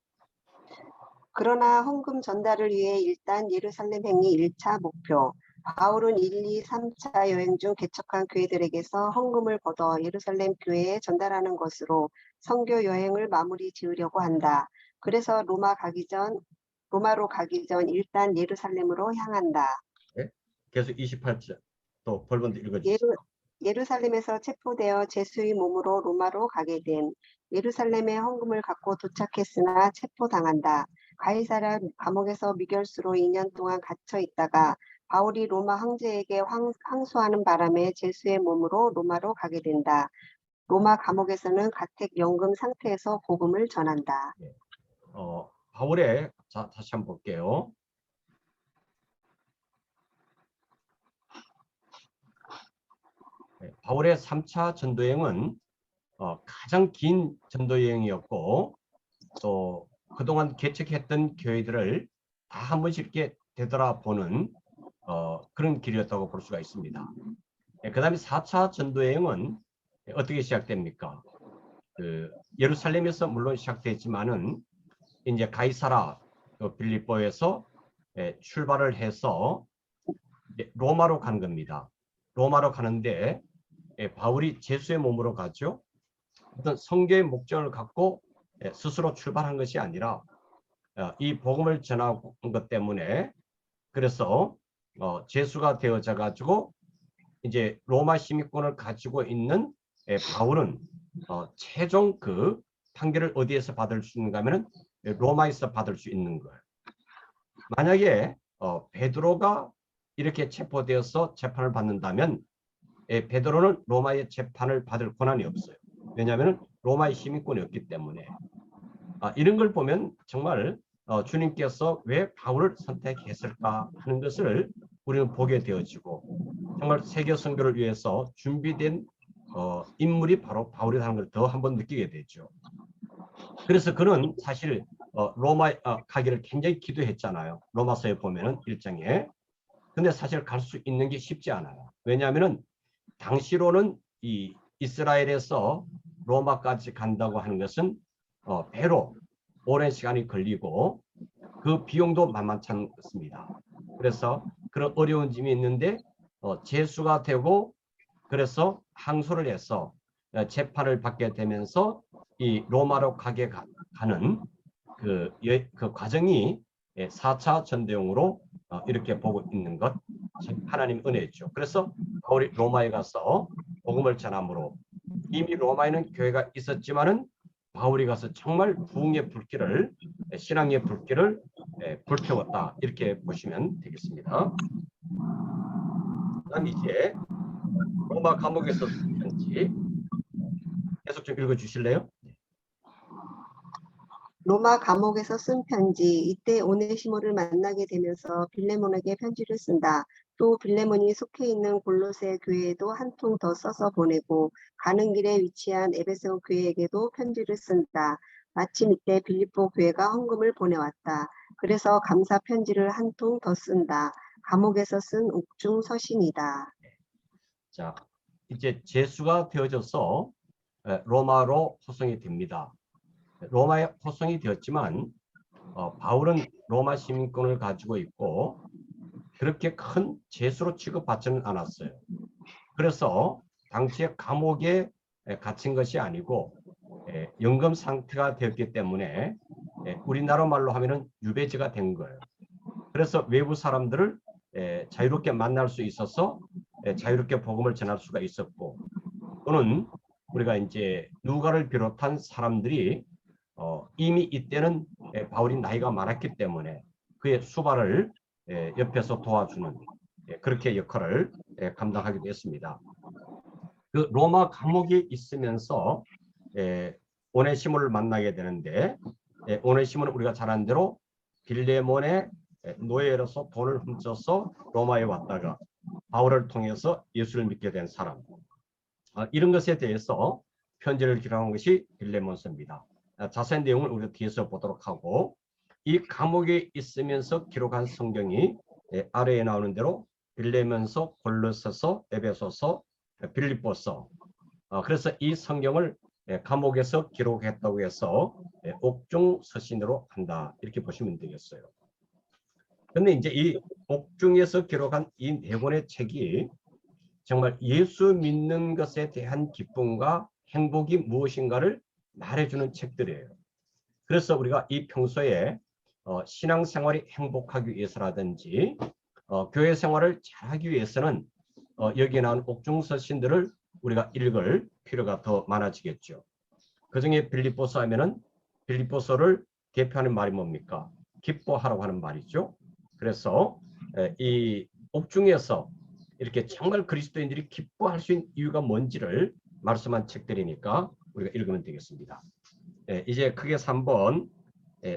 그러나 헌금 전달을 위해 일단 예루살렘 행이 1차 목표. 바울은 1, 2, 3차 여행 중 개척한 교회들에게서 헌금을 걷어 예루살렘 교회에 전달하는 것으로 선교 여행을 마무리 지으려고 한다. 그래서 로마로 가기 전 일단 예루살렘으로 향한다. 네? 계속 28절 또 벌번도 읽어주시죠. 예루살렘에서 체포되어 제수의 몸으로 로마로 가게 됨. 예루살렘에 헌금을 갖고 도착했으나 체포당한다. 가이사랴 감옥에서 미결수로 2년 동안 갇혀 있다가 바울이 로마 황제에게 항소하는 바람에 제수의 몸으로 로마로 가게 된다. 로마 감옥에서는 가택연금 상태에서 복음을 전한다. 바울의 다시 한번 볼게요. 바울의 3차 전도여행은 가장 긴 전도여행이었고 또 그동안 개척했던 교회들을 다 한 번씩 이렇게 되돌아보는 그런 길이었다고 볼 수가 있습니다. 그 다음에 4차 전도여행은 어떻게 시작됩니까? 예루살렘에서 물론 시작됐지만은 이제 가이사라 빌립보에서 출발을 해서 로마로 간 겁니다. 로마로 가는데 바울이 제수의 몸으로 가죠. 어떤 선교의 목적을 갖고 스스로 출발한 것이 아니라 이 복음을 전하는 것 때문에 그래서 제수가 되어져 가지고 이제 로마 시민권을 가지고 있는 바울은 최종 그 판결을 어디에서 받을 수 있는가 하면은 로마에서 받을 수 있는 거예요. 만약에 베드로가 이렇게 체포되어서 재판을 받는다면 베드로는 로마의 재판을 받을 권한이 없어요. 왜냐하면 로마의 시민권이 없기 때문에. 이런 걸 보면 정말 주님께서 왜 바울을 선택했을까 하는 것을 우리는 보게 되어지고 정말 세계 선교를 위해서 준비된 인물이 바로 바울이라는 걸 더 한번 느끼게 되죠. 그래서 그는 사실 로마 가기를 굉장히 기도했잖아요. 로마서에 보면은 1장에. 근데 사실 갈 수 있는 게 쉽지 않아요. 왜냐하면은 당시로는 이 이스라엘에서 로마까지 간다고 하는 것은 배로 오랜 시간이 걸리고 그 비용도 만만치 않습니다. 그래서 그런 어려운 점이 있는데 제수가 되고 그래서 항소를 해서 재판을 받게 되면서 이 로마로 가는 그 과정이 4차 전도용으로 이렇게 보고 있는 것 하나님 은혜였죠. 그래서 바울이 로마에 가서 복음을 전함으로 이미 로마에는 교회가 있었지만은 바울이 가서 정말 부흥의 불길을 신앙의 불길을 불태웠다 이렇게 보시면 되겠습니다. 그다음 이제 로마 감옥에서 쓴 편지 계속 좀 읽어주실래요? 로마 감옥에서 쓴 편지. 이때 오네시모를 만나게 되면서 빌레몬에게 편지를 쓴다. 또 빌레몬이 속해 있는 골로새 교회에도 한 통 더 써서 보내고 가는 길에 위치한 에베소 교회에게도 편지를 쓴다. 마침 이때 빌립보 교회가 헌금을 보내왔다. 그래서 감사 편지를 한 통 더 쓴다. 감옥에서 쓴 옥중 서신이다. 자, 이제 제수가 되어져서 로마로 호송이 됩니다. 로마에 호송이 되었지만 바울은 로마 시민권을 가지고 있고 그렇게 큰 죄수로 취급받지는 않았어요. 그래서 당시에 감옥에 갇힌 것이 아니고 연금 상태가 되었기 때문에 우리나라 말로 하면은 유배지가 된 거예요. 그래서 외부 사람들을 자유롭게 만날 수 있어서 자유롭게 복음을 전할 수가 있었고, 또는 우리가 이제 누가를 비롯한 사람들이 이미 이때는 바울이 나이가 많았기 때문에 그의 수발을 옆에서 도와주는 그렇게 역할을 감당하기도 했습니다. 그 로마 감옥에 있으면서 오네시모를 만나게 되는데, 오네시모는 우리가 잘 아는 대로 빌레몬의 노예로서 돈을 훔쳐서 로마에 왔다가 바울을 통해서 예수를 믿게 된 사람, 이런 것에 대해서 편지를 기록한 것이 빌레몬서입니다. 자세한 내용을 우리가 뒤에서 보도록 하고, 이 감옥에 있으면서 기록한 성경이 아래에 나오는 대로 빌레몬서, 골로새서, 에베소서, 빌립보서, 그래서 이 성경을 감옥에서 기록했다고 해서 옥중 서신으로 한다 이렇게 보시면 되겠어요. 근데 이제 이 옥중에서 기록한 이 네 권의 책이 정말 예수 믿는 것에 대한 기쁨과 행복이 무엇인가를 말해주는 책들이에요. 그래서 우리가 이 평소에 신앙생활이 행복하기 위해서라든지 교회 생활을 잘하기 위해서는 여기에 나온 옥중서신들을 우리가 읽을 필요가 더 많아지겠죠. 그중에 빌립보서 하면은 빌립보서를 대표하는 말이 뭡니까? 기뻐하라고 하는 말이죠. 그래서 이 옥중에서 이렇게 정말 그리스도인들이 기뻐할 수 있는 이유가 뭔지를 말씀한 책들이니까 우리가 읽으면 되겠습니다. 이제 크게 3번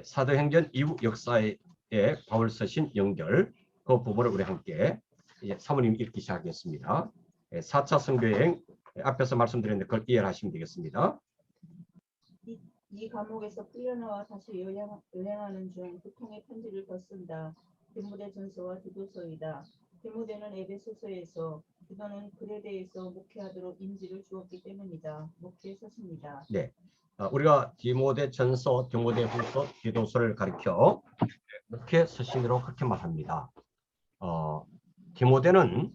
사도행전 이후 역사의 바울 서신 연결, 그 부분을 우리 함께 이제 사모님 읽기 시작하겠습니다. 4차 선교여행 앞에서 말씀드렸는데 그걸 이해하시면 되겠습니다. 이 감옥에서 풀려나와 다시 여행하는 중 두 통의 편지를 더 쓴다. 디모데전서와 디도서이다. 디모데는 에베소서에서, 디도는 그레데에서 목회하도록 인지를 주었기 때문이다. 목회 서신이다. 네, 우리가 디모데전서, 디모데후서, 디도서를 가리켜 목회 서신으로 그렇게 말합니다. 디모데는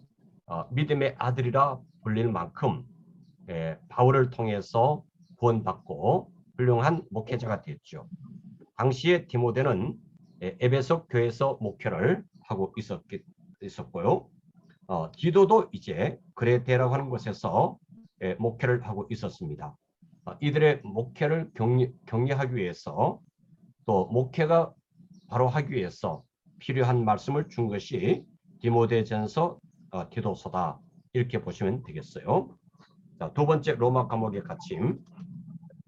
믿음의 아들이라 불릴 만큼 바울을 통해서 구원받고 훌륭한 목회자가 됐죠. 당시에 디모데는 에베소 교회에서 목회를 하고 있었고요. 디도도 이제 그레데라고 하는 곳에서 목회를 하고 있었습니다. 이들의 목회를 격려하기 위해서, 또 목회가 바로 하기 위해서 필요한 말씀을 준 것이 디모데전서, 디도서다 이렇게 보시면 되겠어요. 자, 두 번째 로마 감옥의 갇힘.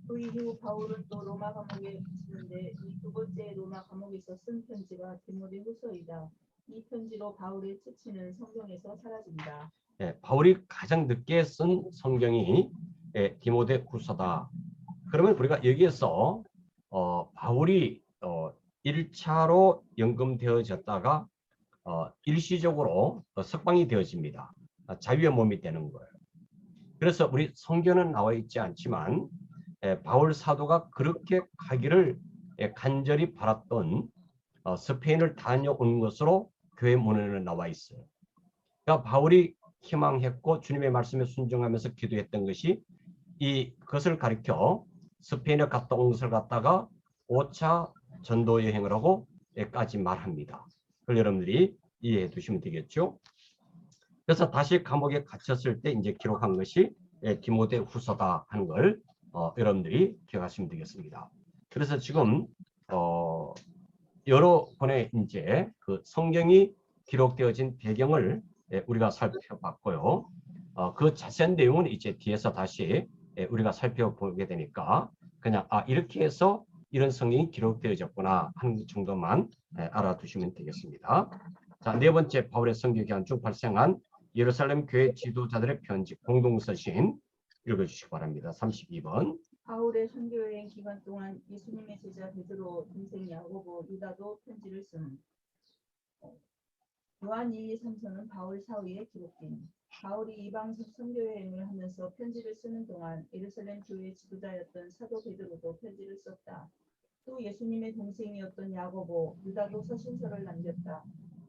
그 이후 바울은 또 로마 감옥에 갇히는데 이 두 번째 로마 감옥에서 쓴 편지가 디모데후서이다. 이 편지로 바울의 채취는 성경에서 사라진다. 바울이 가장 늦게 쓴 성경이 디모데후서다. 그러면 우리가 여기에서 바울이 1차로 연금되어졌다가 일시적으로 석방이 되어집니다. 자유의 몸이 되는 거예요. 그래서 우리 성경은 나와 있지 않지만 바울 사도가 그렇게 가기를 간절히 바랐던 스페인을 다녀온 것으로 교회 문헌에 나와 있어요. 그러니까 바울이 희망했고 주님의 말씀에 순종하면서 기도했던 것이 그것을 가리켜 스페인에 갔다 온 것을 갖다가 5차 전도 여행을 하고까지 말합니다. 그걸 여러분들이 이해해 두시면 되겠죠. 그래서 다시 감옥에 갇혔을 때 이제 기록한 것이 디모데 후서다 하는 걸 여러분들이 기억하시면 되겠습니다. 그래서 지금 여러 번의 이제 그 성경이 기록되어진 배경을 우리가 살펴봤고요. 그 자세한 내용은 이제 뒤에서 다시 우리가 살펴보게 되니까 그냥 이렇게 해서 이런 성경이 기록되어졌구나 하는 정도만 알아두시면 되겠습니다. 자, 네 번째, 바울의 선교 기간 중 발생한 예루살렘 교회 지도자들의 편지 공동서신 읽어주시기 바랍니다. 32번. 바울의 선교여행 기간 동안 예수님의 제자 베드로, 동생 야고보, 유다도 편지를 쓴 요한 1, 2, 3서는 바울 사후에 기록된 바울이 이방 선교여행을 하면서 편지를 쓰는 동안 예루살렘 교회 지도자였던 사도 베드로도 편지를 썼다. 또 예수님의 동생이었던 야고보, 유다도 서신서를 남겼다.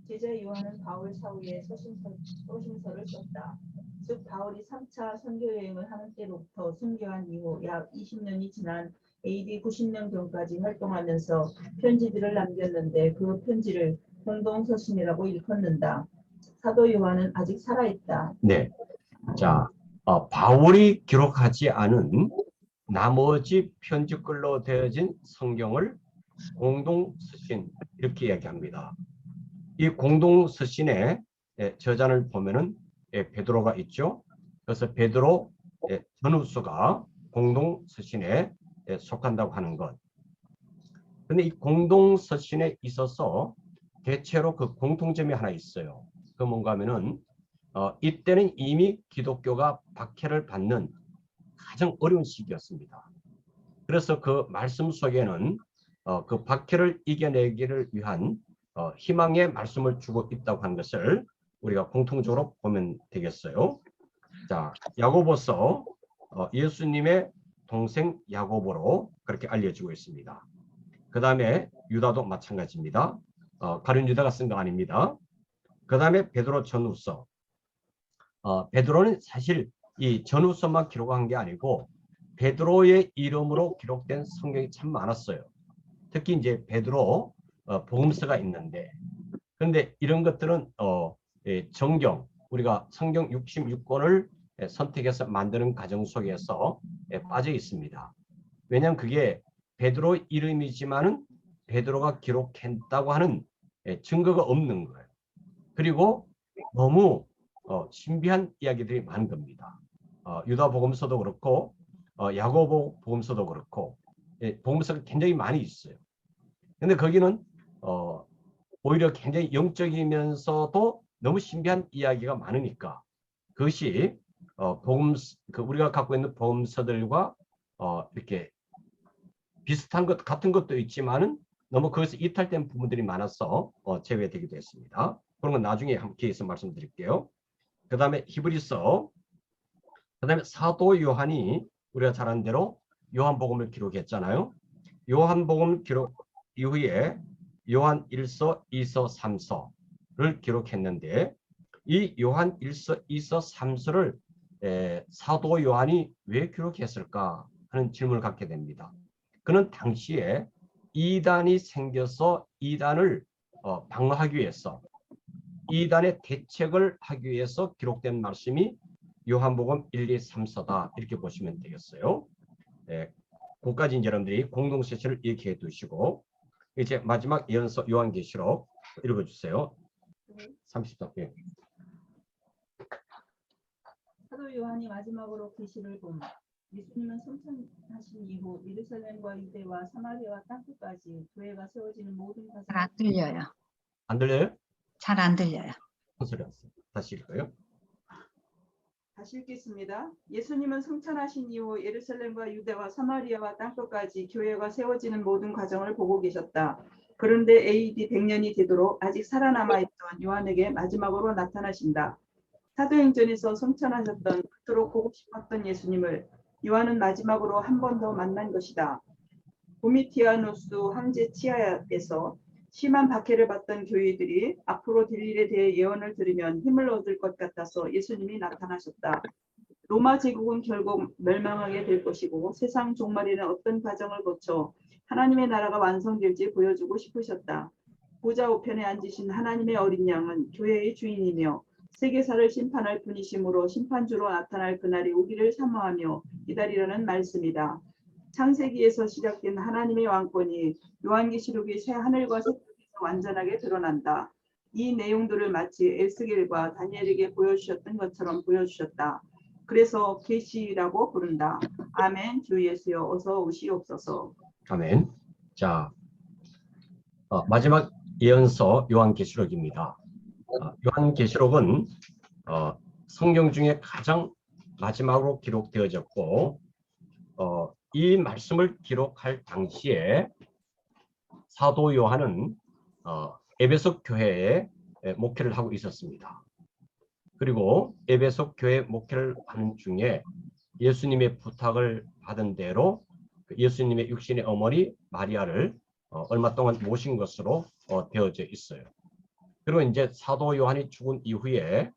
제자 요한은 바울 사후에 서신서를 썼다. 즉 바울이 3차 선교여행을 하는 때로부터 순교한 이후 약 20년이 지난 AD 90년경까지 활동하면서 편지들을 남겼는데 그 편지를 공동서신이라고 일컫는다. 사도 요한은 아직 살아있다. 네. 자, 바울이 기록하지 않은 나머지 편지글로 되어진 성경을 공동서신 이렇게 이야기합니다. 이 공동서신의 저자를 보면은 베드로가 있죠. 그래서 베드로 전후서가 공동서신에 속한다고 하는 것. 근데 이 공동서신에 있어서 대체로 그 공통점이 하나 있어요. 그 뭔가 하면은 이때는 이미 기독교가 박해를 받는 가장 어려운 시기였습니다. 그래서 그 말씀 속에는 그 박해를 이겨내기를 위한 희망의 말씀을 주고 있다고 하는 것을 우리가 공통적으로 보면 되겠어요. 자, 야고보서 예수님의 동생 야고보로 그렇게 알려지고 있습니다. 그 다음에 유다도 마찬가지입니다. 가룟 유다가 쓴 거 아닙니다. 그 다음에 베드로 전후서. 베드로는 사실 이 전후서만 기록한 게 아니고 베드로의 이름으로 기록된 성경이 참 많았어요. 특히 이제 베드로 복음서가 있는데, 그런데 이런 것들은 정경, 우리가 성경 66권을 선택해서 만드는 과정 속에서 빠져 있습니다. 왜냐하면 그게 베드로 이름이지만은 베드로가 기록했다고 하는 증거가 없는 거예요. 그리고 너무 신비한 이야기들이 많은 겁니다. 유다 복음서도 그렇고 야고보 복음서도 그렇고 복음서가 굉장히 많이 있어요. 근데 거기는 오히려 굉장히 영적이면서도 너무 신비한 이야기가 많으니까 그것이 우리가 갖고 있는 복음서들과 이렇게 비슷한 것 같은 것도 있지만은 너무 거기서 이탈된 부분들이 많아서 제외되기도 했습니다. 그런 건 나중에 함께 해서 말씀드릴게요. 그 다음에 히브리서, 그 다음에 사도 요한이 우리가 잘 아는 대로 요한복음을 기록했잖아요. 요한복음 기록 이후에 요한 1서, 2서, 3서를 기록했는데 이 요한 1서, 2서, 3서를 사도 요한이 왜 기록했을까 하는 질문을 갖게 됩니다. 그는 당시에 이단이 생겨서 이단을 방어하기 위해서 이단의 대책을 하기 위해서 기록된 말씀이 요한복음 1, 2, 3서다 이렇게 보시면 되겠어요. 그까지 여러분들이 공동서신을 이렇게 해두시고 이제 마지막 예언서 요한계시록 읽어주세요. 30장. 예. 사도 요한이 마지막으로 계시를 본 예수님은 승천하신 이후 예루살렘과 유대와 사마리아와 땅끝까지 교회가 세워지는 모든 가정. 잘 안 들려요. 안 들려요? 잘 안 들려요. 소리 왔어요. 다시 읽어요. 다시 읽겠습니다. 예수님은 승천하신 이후 예루살렘과 유대와 사마리아와 땅끝까지 교회가 세워지는 모든 과정을 보고 계셨다. 그런데 AD 100년이 되도록 아직 살아남아 있던 요한에게 마지막으로 나타나신다. 사도행전에서 승천하셨던 그토록 보고 싶었던 예수님을 요한은 마지막으로 한 번 더 만난 것이다. 도미티아누스 황제 치하에서 심한 박해를 받던 교회들이 앞으로 될 일에 대해 예언을 들으면 힘을 얻을 것 같아서 예수님이 나타나셨다. 로마 제국은 결국 멸망하게 될 것이고 세상 종말에는 어떤 과정을 거쳐 하나님의 나라가 완성될지 보여주고 싶으셨다. 보좌 우편에 앉으신 하나님의 어린 양은 교회의 주인이며 세계사를 심판할 분이시므로 심판주로 나타날 그날이 오기를 사모하며 기다리려는 말씀이다. 창세기에서 시작된 하나님의 왕권이 요한계시록의 새 하늘과 새 땅에서 완전하게 드러난다. 이 내용들을 마치 에스겔과 다니엘에게 보여주셨던 것처럼 보여주셨다. 그래서 계시라고 부른다. 아멘. 주 예수여 어서 오시옵소서. 아멘. 자, 마지막 예언서 요한계시록입니다. 요한계시록은 성경 중에 가장 마지막으로 기록되어졌고 이 말씀을 기록할 당시에 사도 요한은 에베소 교회에 목회를 하고 있었습니다. 그리고 에베소 교회 목회를 하는 중에 예수님의 부탁을 받은 대로 예수님의 육신의 어머니 마리아를 얼마 동안 모신 것으로 되어져 있어요. 그리고 이제 사도 요한이 죽은 이후에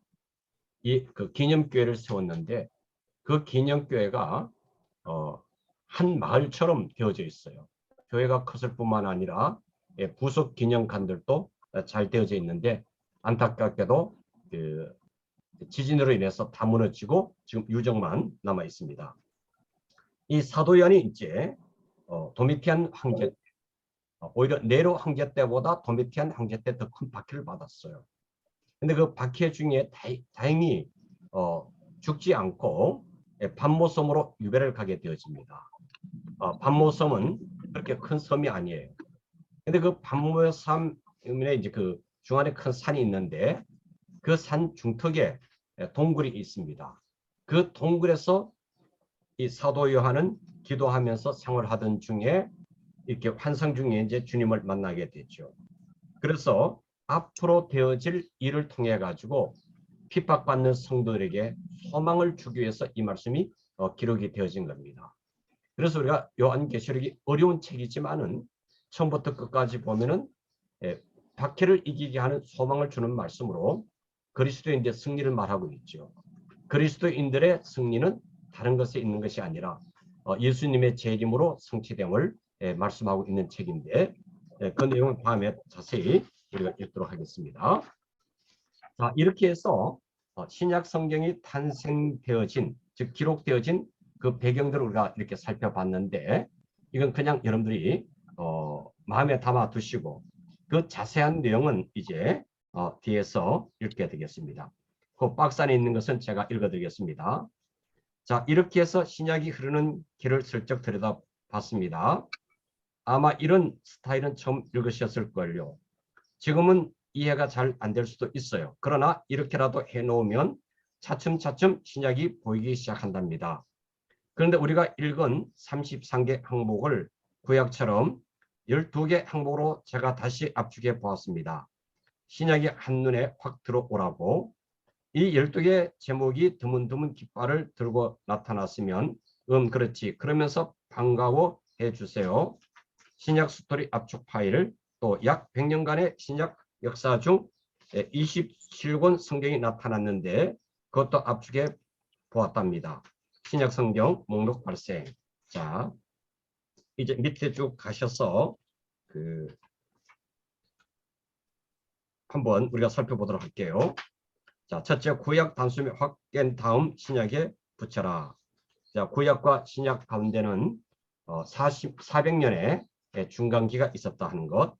그 기념교회를 세웠는데 그 기념교회가 한 마을처럼 되어져 있어요. 교회가 컸을 뿐만 아니라 부속 기념관들도 잘 되어져 있는데 안타깝게도 그 지진으로 인해서 다 무너지고 지금 유적만 남아 있습니다. 이 사도 요한이 이제 도미티안 황제 오히려 네로 황제 때보다 도미티안 황제 때 더 큰 박해를 받았어요. 근데 그 박해 중에 다행히 죽지 않고 반모섬으로 유배를 가게 되어집니다. 반모섬은 그렇게 큰 섬이 아니에요. 근데 그 반모섬에 이제 그 중앙에 큰 산이 있는데 그 산 중턱에 동굴이 있습니다. 그 동굴에서 이 사도 요한은 기도하면서 생활하던 중에 이렇게 환상 중에 이제 주님을 만나게 되죠. 그래서 앞으로 되어질 일을 통해 가지고 핍박받는 성도들에게 소망을 주기 위해서 이 말씀이 기록이 되어진 겁니다. 그래서 우리가 요한계시록이 어려운 책이지만은 처음부터 끝까지 보면은 박해를 이기게 하는 소망을 주는 말씀으로 그리스도인들의 승리를 말하고 있죠. 그리스도인들의 승리는 다른 것에 있는 것이 아니라 예수님의 재림으로 성취됨을 말씀하고 있는 책인데 그 내용은 다음에 자세히 우리가 읽도록 하겠습니다. 자, 이렇게 해서 신약 성경이 탄생되어진, 즉 기록되어진 그 배경들을 우리가 이렇게 살펴봤는데 이건 그냥 여러분들이 마음에 담아 두시고 그 자세한 내용은 이제 뒤에서 읽게 되겠습니다. 그 박스 안에 있는 것은 제가 읽어드리겠습니다. 자, 이렇게 해서 신약이 흐르는 길을 슬쩍 들여다봤습니다. 아마 이런 스타일은 처음 읽으셨을걸요. 지금은 이해가 잘 안 될 수도 있어요. 그러나 이렇게라도 해놓으면 차츰차츰 신약이 보이기 시작한답니다. 그런데 우리가 읽은 33개 항목을 구약처럼 12개 항목으로 제가 다시 압축해 보았습니다. 신약이 한눈에 확 들어오라고. 이 12개 제목이 드문드문 깃발을 들고 나타났으면 그렇지 그러면서 반가워해 주세요. 신약 스토리 압축 파일 또 약 100년간의 신약 역사 중 27권 성경이 나타났는데 그것도 압축해 보았답니다. 신약 성경 목록 발생. 자, 이제 밑에 쭉 가셔서 한번 우리가 살펴보도록 할게요. 자, 첫째 구약 단숨에 확 깬 다음 신약에 붙여라. 자, 구약과 신약 가운데는 400년의 중간기가 있었다 하는 것.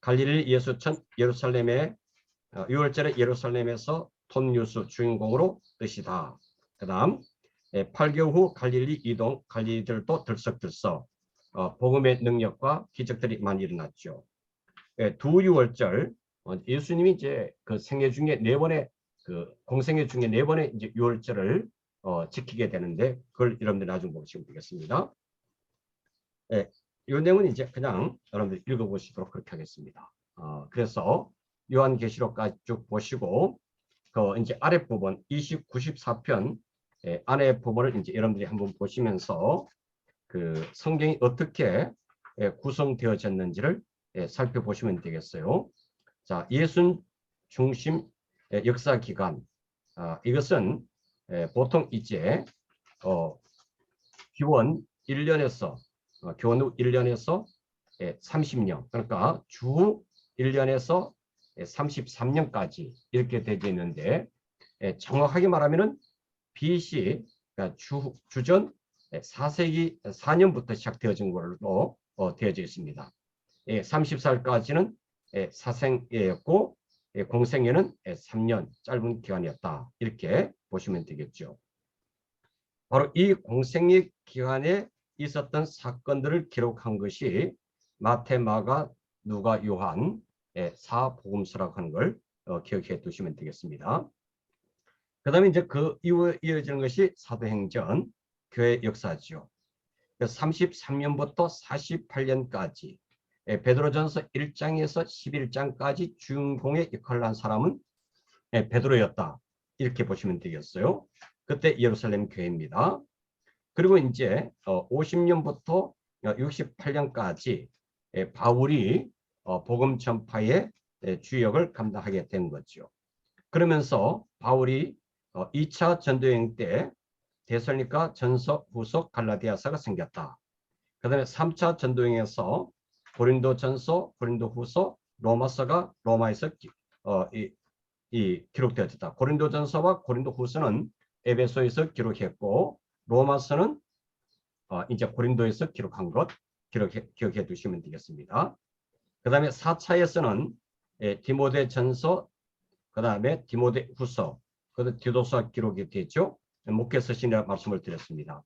갈릴리 예수천 예루살렘의 6월절에 예루살렘에서 톱뉴스 주인공으로 뜻이다. 그 다음 8개월 후 갈릴리 이동 갈릴리들도 들썩들썩 복음의 능력과 기적들이 많이 일어났죠. 두 6월절 예수님이 이제 그 생애 중에 4번의 그 공생애 중에 4번의 이제 6월절을 지키게 되는데 그걸 여러분들 나중에 보시면 되겠습니다. 이 내용은 이제 그냥 여러분들 읽어보시도록 그렇게 하겠습니다. 그래서 요한계시록까지 쭉 보시고 그 이제 아래 부분 94편 안에 부분을 이제 여러분들이 한번 보시면서 그 성경이 어떻게 구성되어졌는지를 살펴보시면 되겠어요. 자, 예수 중심 역사 기간 이것은 보통 이제 기원 1년에서 교원 후 1년에서 30년, 그러니까 주 1년에서 33년까지 이렇게 되어 있는데, 정확하게 말하면은 BC, 그러니까 주전 4세기 4년부터 시작되어진 걸로 되어져 있습니다. 30살까지는 사생애였고 공생애는 3년 짧은 기간이었다. 이렇게 보시면 되겠죠. 바로 이 공생애 기간에 있었던 사건들을 기록한 것이 마태, 마가, 누가, 요한 사복음서라고 하는 걸 기억해 두시면 되겠습니다. 그 다음에 이제 그 이후에 이어지는 것이 사도행전 교회 역사죠. 33년부터 48년까지 베드로전서 1장에서 11장까지 주인공의 역할을 한 사람은 베드로였다. 이렇게 보시면 되겠어요. 그때 예루살렘 교회입니다. 그리고 이제 50년부터 68년까지 바울이 복음 전파의 주역을 감당하게 된 거죠. 그러면서 바울이 2차 전도여행 때 데살로니가 전서, 후서, 갈라디아서가 생겼다. 그 다음에 3차 전도여행에서 고린도 전서, 고린도 후서, 로마서가 로마에서 기록되었다. 고린도 전서와 고린도 후서는 에베소에서 기록했고, 로마서는 이제 고린도에서 기록한 것 기억해 두시면 되겠습니다. 그 다음에 4차에서는 디모데 전서, 그 다음에 디모데 후서, 그다음 디도서 기록이 됐죠. 목회서신이라 말씀을 드렸습니다.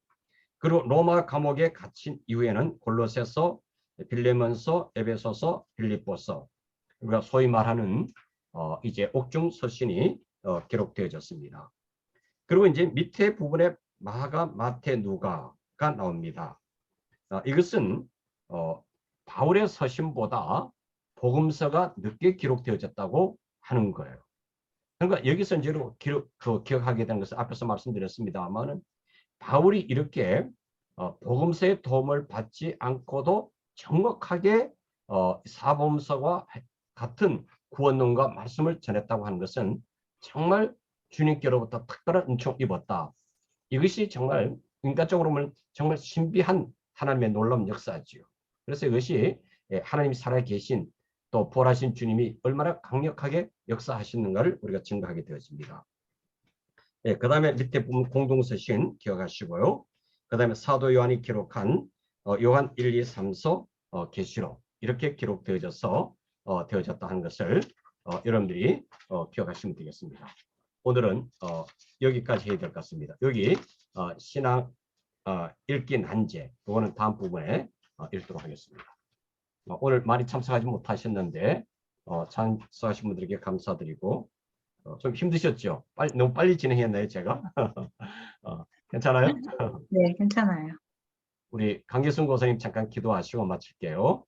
그리고 로마 감옥에 갇힌 이후에는 골로새서, 빌레몬서, 에베소서, 빌립보서, 우리가 소위 말하는 이제 옥중 서신이 기록되어졌습니다. 그리고 이제 밑에 부분에 마가, 마태, 누가가 나옵니다. 이것은 바울의 서신보다 복음서가 늦게 기록되어졌다고 하는 거예요. 그러니까 여기서 이제 기억하게 되는 것은 앞에서 말씀드렸습니다만은 바울이 이렇게 복음서의 도움을 받지 않고도 정확하게 사복음서와 같은 구원론과 말씀을 전했다고 하는 것은 정말 주님께로부터 특별한 은총을 입었다. 이것이 정말 인간적으로 보면 정말 신비한 하나님의 놀라운 역사지요. 그래서 이것이 하나님이 살아계신 또 부활하신 주님이 얼마나 강력하게 역사하시는가를 우리가 증거하게 되어집니다. 그 다음에 밑에 보면 공동서신 기억하시고요. 그 다음에 사도 요한이 기록한 요한 1, 2, 3서 계시록 이렇게 기록되어져서 되어졌다 하는 것을 여러분들이 기억하시면 되겠습니다. 오늘은 여기까지 해야 될 것 같습니다. 여기 신앙 읽기 난제, 이거는 다음 부분에 읽도록 하겠습니다. 오늘 많이 참석하지 못하셨는데 참석하신 분들에게 감사드리고 좀 힘드셨죠? 너무 빨리 진행했나요, 제가? 괜찮아요? 네, 괜찮아요. 우리 강계순 고사님 잠깐 기도하시고 마칠게요.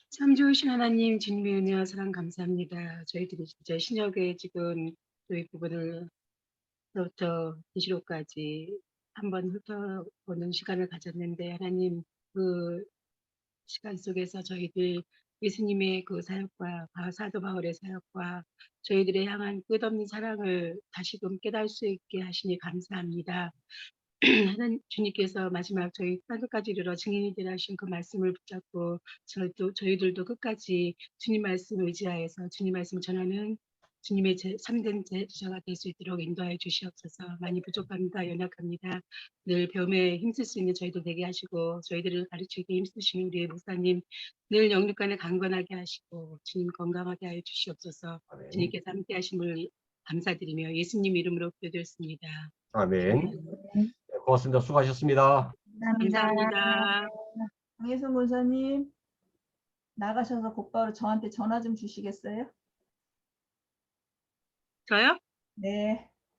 참 좋으신 하나님, 주님의 은혜와 사랑 감사합니다. 저희들이 진짜 신약의 지금 저희 부분을부터 계시록까지 한번 훑어보는 시간을 가졌는데, 하나님 그 시간 속에서 저희들 예수님의 그 사역과 사도 바울의 사역과 저희들의 향한 끝없는 사랑을 다시금 깨달을 수 있게 하시니 감사합니다. 하나님 주님께서 마지막 저희 땅끝까지 이르러 증인이 되라 하신 그 말씀을 붙잡고 저희들도 끝까지 주님 말씀을 의지하여서 주님 말씀을 전하는 주님의 3된 제자가 될 수 있도록 인도하여 주시옵소서. 많이 부족합니다. 연약합니다. 늘 배움에 힘쓸 수 있는 저희도 되게 하시고 저희들을 가르치기에 힘쓰시는 우리의 목사님 늘 영육간에 강건하게 하시고 주님 건강하게 하여 주시옵소서. 아멘. 주님께서 함께 하심을 감사드리며 예수님 이름으로 기도드렸습니다. 아멘. 고맙습니다. 수고하셨습니다. 감사합니다. 강혜선 권사님 나가셔서 곧바로 저한테 전화 좀 주시겠어요? 저요? 네.